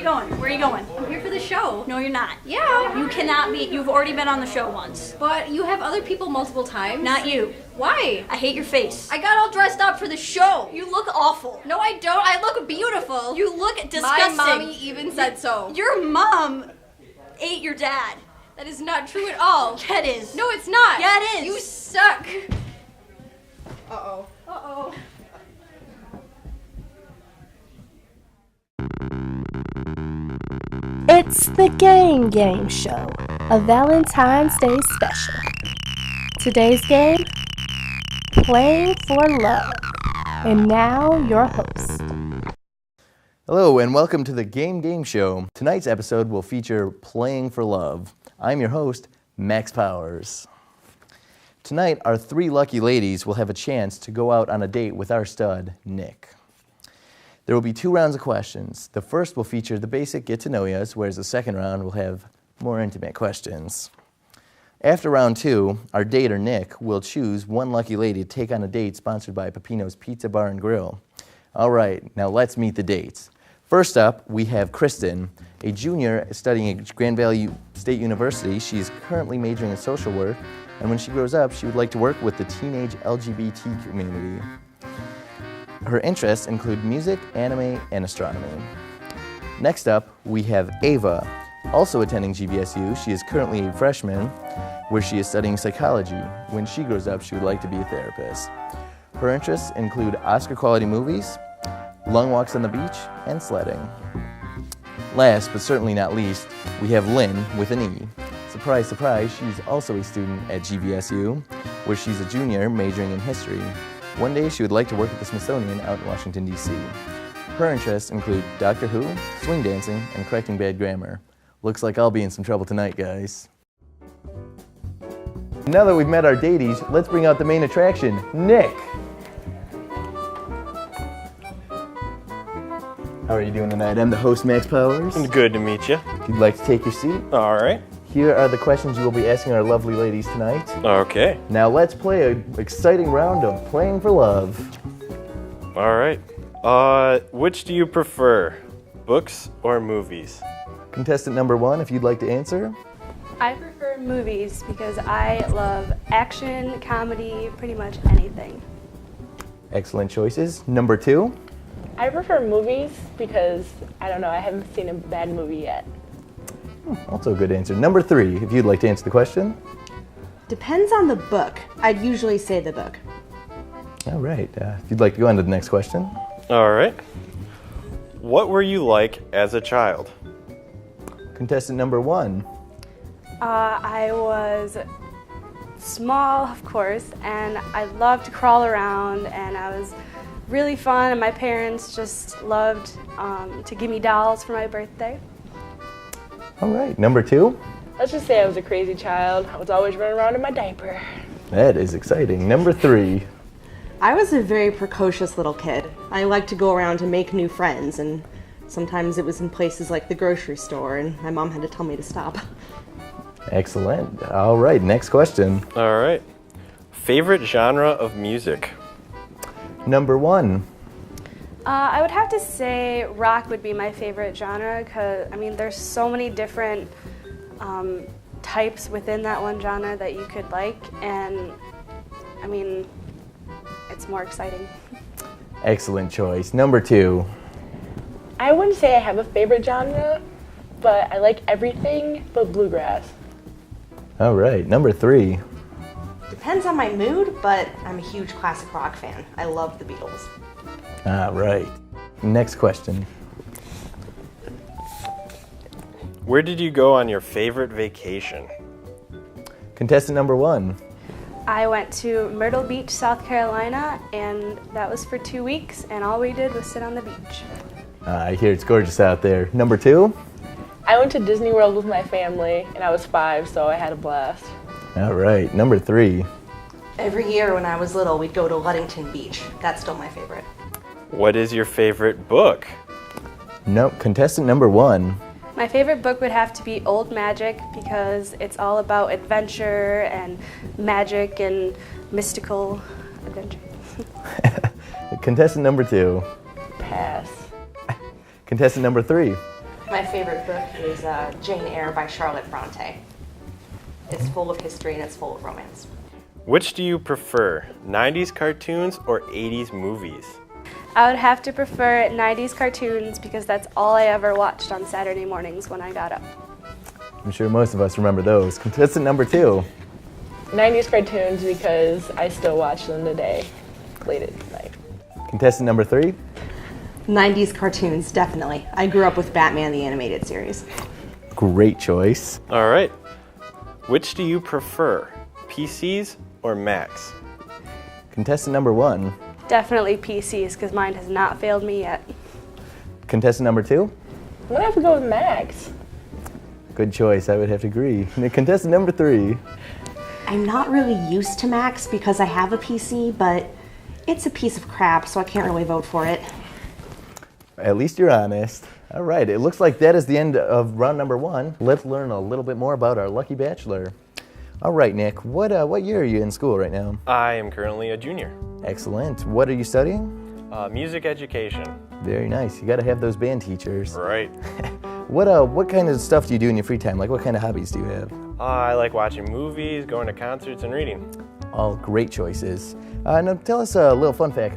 going? Where are you going? I'm here for the show. No, you're not. Yeah. You cannot be. You've already been on the show once. But you have other people multiple times. Not you. Why? I hate your face. I got all dressed up for the show. You look awful. No, I don't. I look beautiful. You look disgusting. My mommy even said so. Your mom ate your dad. That is not true at all. Yeah, it is. No, it's not. Yeah, it is. You suck. Uh-oh. Uh-oh. It's the Game Show, a Valentine's Day special. Today's game, Playing for Love. And now, your host. Hello and welcome to the Game Show. Tonight's episode will feature Playing for Love. I'm your host, Max Powers. Tonight, our three lucky ladies will have a chance to go out on a date with our stud, Nick. There will be 2 rounds of questions. The first will feature the basic get-to-know-yous, whereas the second round will have more intimate questions. After round 2, our dater, Nick, will choose one lucky lady to take on a date sponsored by Peppino's Pizza Bar and Grill. All right, now let's meet the dates. First up, we have Kristen, a junior studying at Grand Valley State University. She is currently majoring in social work, and when she grows up, she would like to work with the teenage LGBT community. Her interests include music, anime, and astronomy. Next up, we have Ava, also attending GVSU. She is currently a freshman, where she is studying psychology. When she grows up, she would like to be a therapist. Her interests include Oscar-quality movies, long walks on the beach, and sledding. Last, but certainly not least, we have Lynn with an E. Surprise, surprise, she's also a student at GVSU, where she's a junior majoring in history. One day, she would like to work at the Smithsonian out in Washington, D.C. Her interests include Doctor Who, swing dancing, and correcting bad grammar. Looks like I'll be in some trouble tonight, guys. Now that we've met our daties, let's bring out the main attraction, Nick. How are you doing tonight? I'm the host, Max Powers. Good to meet you. If you'd like to take your seat. All right. Here are the questions you will be asking our lovely ladies tonight. Okay. Now let's play an exciting round of Playing for Love. All right. Which do you prefer, books or movies? Contestant number 1, if you'd like to answer. I prefer movies because I love action, comedy, pretty much anything. Excellent choices. Number 2. I prefer movies because, I don't know, I haven't seen a bad movie yet. Also a good answer. Number 3, if you'd like to answer the question. Depends on the book. I'd usually say the book. All right. If you'd like to go on to the next question. All right. What were you like as a child? Contestant number 1. I was small, of course, and I loved to crawl around, and I was really fun, and my parents just loved to give me dolls for my birthday. All right. Number 2. Let's just say I was a crazy child. I was always running around in my diaper. That is exciting. Number 3. I was a very precocious little kid. I liked to go around and make new friends, and sometimes it was in places like the grocery store, and my mom had to tell me to stop. Excellent. All right. Next question. All right. Favorite genre of music? Number 1. I would have to say rock would be my favorite genre because, I mean, there's so many different types within that one genre that you could like, and, I mean, it's more exciting. Excellent choice. Number 2. I wouldn't say I have a favorite genre, but I like everything but bluegrass. All right. Number 3. Depends on my mood, but I'm a huge classic rock fan. I love the Beatles. All right. Next question. Where did you go on your favorite vacation? Contestant number 1. I went to Myrtle Beach, South Carolina, and that was for 2 weeks, and all we did was sit on the beach. I hear it's gorgeous out there. Number 2. I went to Disney World with my family, and I was 5, so I had a blast. All right. Number 3. Every year when I was little, we'd go to Ludington Beach. That's still my favorite. What is your favorite book? No, contestant number 1. My favorite book would have to be Old Magic because it's all about adventure and magic and mystical adventure. Contestant number 2. Pass. Contestant number 3. My favorite book is Jane Eyre by Charlotte Bronte. It's full of history and it's full of romance. Which do you prefer, 90s cartoons or 80s movies? I would have to prefer 90s cartoons because that's all I ever watched on Saturday mornings when I got up. I'm sure most of us remember those. Contestant number 2. 90s cartoons because I still watch them today, late at night. Contestant number 3. 90s cartoons, definitely. I grew up with Batman the Animated Series. Great choice. All right. Which do you prefer, PCs or Macs? Contestant number 1. Definitely PCs because mine has not failed me yet. Contestant number 2. I'm gonna have to go with Max. Good choice, I would have to agree. Contestant number 3. I'm not really used to Macs because I have a PC, but it's a piece of crap, so I can't really vote for it. At least you're honest. All right, it looks like that is the end of round number 1. Let's learn a little bit more about our lucky bachelor. All right, Nick, what year are you in school right now? I am currently a junior. Excellent. What are you studying? Music education. Very nice. You got to have those band teachers. Right. What kind of stuff do you do in your free time? Like, what kind of hobbies do you have? I like watching movies, going to concerts, and reading. All great choices. Now tell us a little fun fact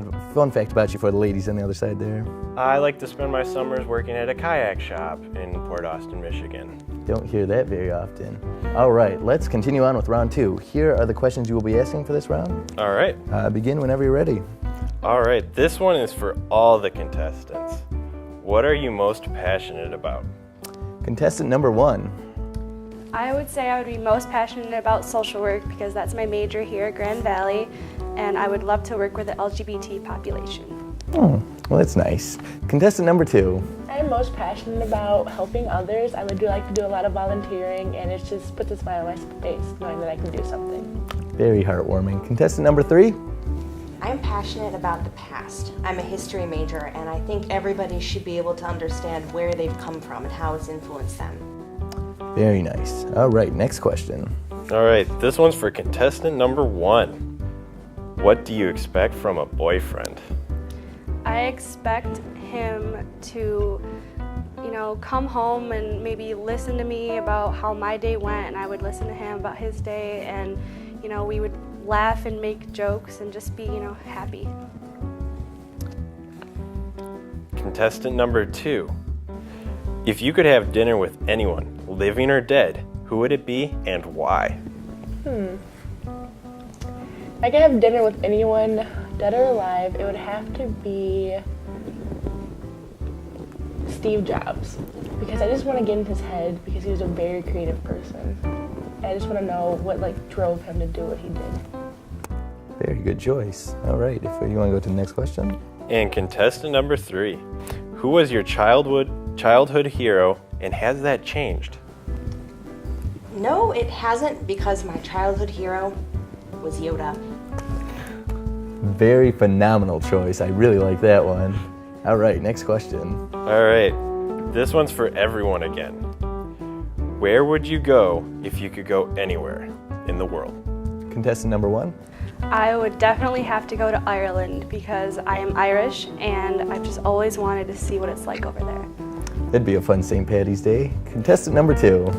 about you for the ladies on the other side there. I like to spend my summers working at a kayak shop in Port Austin, Michigan. Don't hear that very often. All right, let's continue on with round 2. Here are the questions you will be asking for this round. All right. Begin whenever you're ready. All right, this one is for all the contestants. What are you most passionate about? Contestant number 1. I would say I would be most passionate about social work because that's my major here at Grand Valley, and I would love to work with the LGBT population. Oh, well, that's nice. Contestant number 2. I'm most passionate about helping others. I would like to do a lot of volunteering, and it just puts a smile on my face knowing that I can do something. Very heartwarming. Contestant number 3. I'm passionate about the past. I'm a history major, and I think everybody should be able to understand where they've come from and how it's influenced them. Very nice. All right, next question. All right, this one's for contestant number 1. What do you expect from a boyfriend? I expect him to, come home and maybe listen to me about how my day went, and I would listen to him about his day, and, we would laugh and make jokes and just be, happy. Contestant number 2. If you could have dinner with anyone, living or dead, who would it be and why? I could have dinner with anyone, dead or alive. It would have to be Steve Jobs, because I just want to get in his head because he was a very creative person. I just want to know what drove him to do what he did. Very good choice. All right, if you want to go to the next question. And contestant number 3. Who was your childhood hero, and has that changed? No, it hasn't, because my childhood hero was Yoda. Very phenomenal choice. I really like that one. All right, next question. All right, this one's for everyone again. Where would you go if you could go anywhere in the world? Contestant number 1. I would definitely have to go to Ireland because I am Irish and I've just always wanted to see what it's like over there. That'd be a fun St. Patty's Day. Contestant number 2.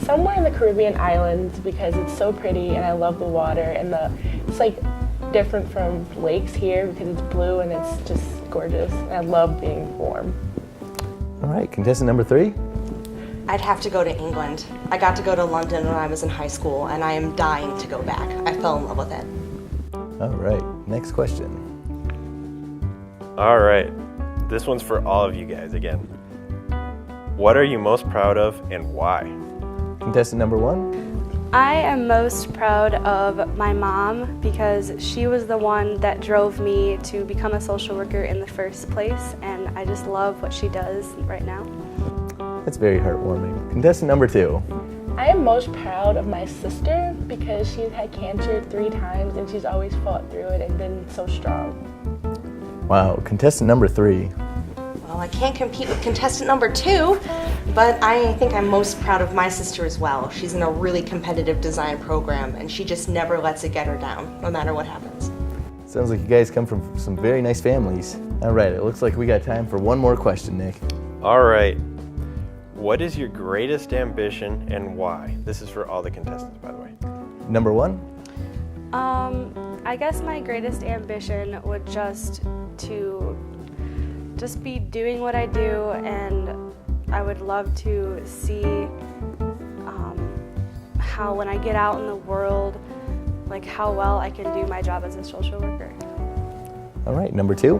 Somewhere in the Caribbean islands because it's so pretty and I love the water and it's different from lakes here because it's blue and it's just gorgeous. And I love being warm. All right, contestant number 3. I'd have to go to England. I got to go to London when I was in high school, and I am dying to go back. I fell in love with it. All right, next question. All right, this one's for all of you guys again. What are you most proud of and why? Contestant number 1. I am most proud of my mom because she was the one that drove me to become a social worker in the first place, and I just love what she does right now. That's very heartwarming. Contestant number 2. I am most proud of my sister because she's had cancer 3 times and she's always fought through it and been so strong. Wow, contestant number 3. Well, I can't compete with contestant number 2, but I think I'm most proud of my sister as well. She's in a really competitive design program and she just never lets it get her down, no matter what happens. Sounds like you guys come from some very nice families. All right, it looks like we got time for one more question, Nick. All right. What is your greatest ambition and why? This is for all the contestants, by the way. Number 1? I guess my greatest ambition would just be doing what I do, and I would love to see how when I get out in the world, like how well I can do my job as a social worker. All right, number 2?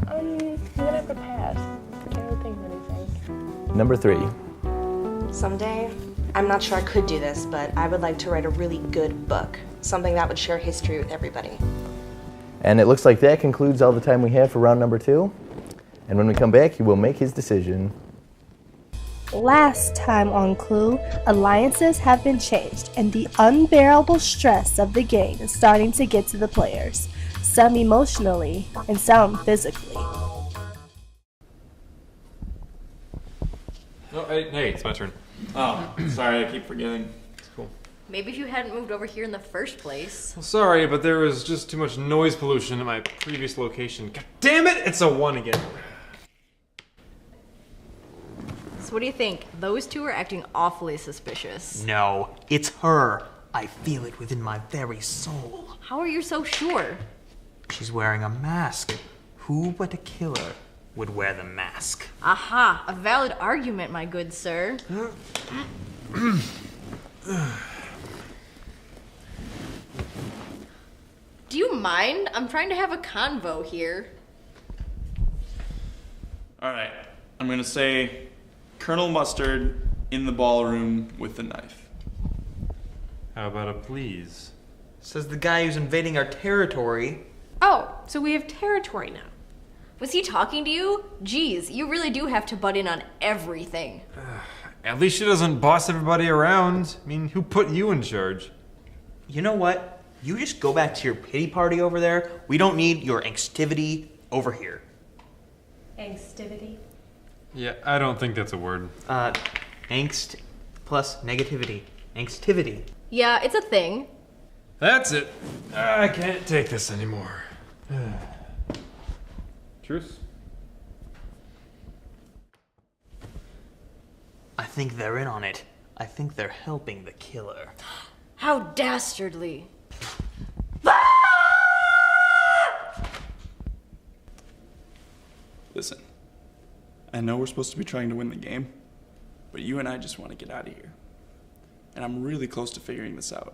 I'm gonna have to pass. I can't really think of anything. Number 3? Someday, I'm not sure I could do this, but I would like to write a really good book, something that would share history with everybody. And it looks like that concludes all the time we have for round number 2. And when we come back, he will make his decision. Last time on Clue, alliances have been changed, and the unbearable stress of the game is starting to get to the players, some emotionally and some physically. Oh, hey, it's my turn. Oh, sorry, I keep forgetting. It's cool. Maybe if you hadn't moved over here in the first place. Well, sorry, but there was just too much noise pollution at my previous location. God damn it, it's a 1 again. So what do you think? Those two are acting awfully suspicious. No, it's her. I feel it within my very soul. How are you so sure? She's wearing a mask. Who but a killer would wear the mask? Aha, a valid argument, my good sir. Do you mind? I'm trying to have a convo here. Alright, I'm gonna say Colonel Mustard in the ballroom with a knife. How about a please? Says the guy who's invading our territory. Oh, so we have territory now. Was he talking to you? Geez, you really do have to butt in on everything. At least she doesn't boss everybody around. I mean, who put you in charge? You know what? You just go back to your pity party over there. We don't need your angstivity over here. Angstivity? Yeah, I don't think that's a word. Angst plus negativity. Angstivity. Yeah, it's a thing. That's it. I can't take this anymore. Truce? I think they're in on it. I think they're helping the killer. How dastardly. Listen, I know we're supposed to be trying to win the game, but you and I just want to get out of here. And I'm really close to figuring this out.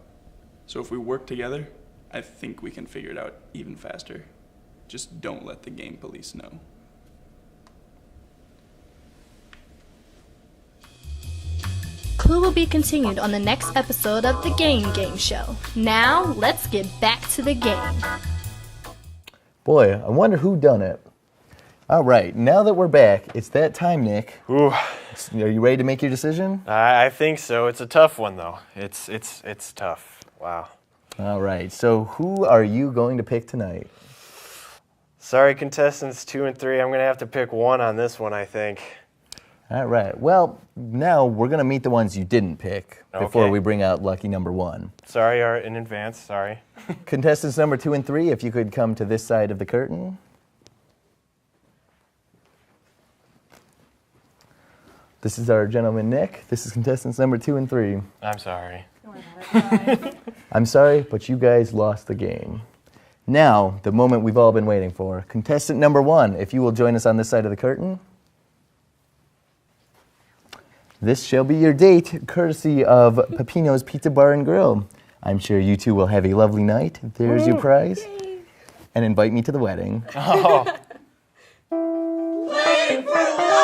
So if we work together, I think we can figure it out even faster. Just don't let the game police know. Clue will be continued on the next episode of the Game Show. Now, let's get back to the game. Boy, I wonder who done it. All right, now that we're back, it's that time, Nick. Ooh. Are you ready to make your decision? I think so. It's a tough one, though. It's tough. Wow. All right, so who are you going to pick tonight? Sorry, contestants 2 and 3. I'm going to have to pick one on this one, I think. All right, well, now we're going to meet the ones you didn't pick before we bring out lucky number 1. Sorry in advance, sorry. Contestants number 2 and 3, if you could come to this side of the curtain. This is our gentleman, Nick. This is contestants number 2 and 3. I'm sorry. I'm sorry, but you guys lost the game. Now, the moment we've all been waiting for. Contestant number 1, if you will join us on this side of the curtain. This shall be your date, courtesy of Peppino's Pizza Bar and Grill. I'm sure you two will have a lovely night. There's your prize. And invite me to the wedding. Oh. Playing for love!